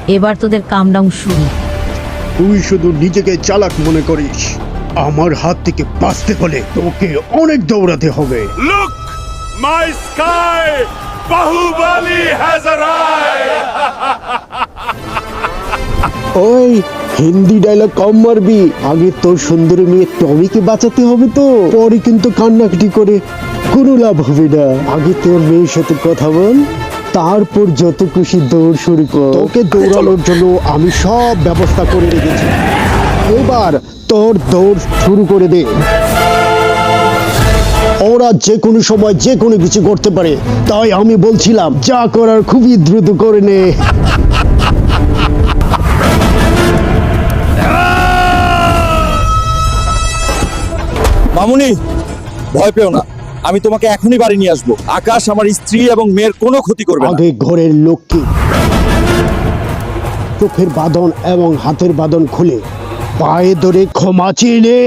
এবার তোদের কাম ডাউন শুরু। তুই শুধু নিজেকে চালাক মনে করিস, আমার হাত থেকে বাঁচতে হলে তোকে অনেক দৌড়াতে হবে। Look, my sky! Bahubali has arrived! ওই হিন্দি ডায়লগ কম মারবি, আগে তোর সুন্দরী মেয়ে টমিকে বাঁচাতে হবে, তো পরে কিন্তু কান্নাকাটি করে কোনো লাভ হবে না। আগে তোর মেয়ের সাথে কথা বল, তারপর যত খুশি দৌড় শুরু কর। তোকে দৌড়ানোর জন্য আমি সব ব্যবস্থা করে রেখেছি, এবার তোর দৌড় শুরু করে দে। ওরা যে কোনো সময় যে কোনো কিছু করতে পারে, তাই আমি বলছিলাম যা করার খুবই দ্রুত করে নে। মামুনি, ভয় পেও না, আমি তোমাকে এখনই বাড়ি নিয়ে আসবো। আকাশ আমার স্ত্রী এবং মেয়ের কোনো ক্ষতি করবে না। আগে ঘরের লোককে চোখের বাঁধন এবং হাতের বাঁধন খুলে পায়ে ধরে ক্ষমা চেয়ে নে।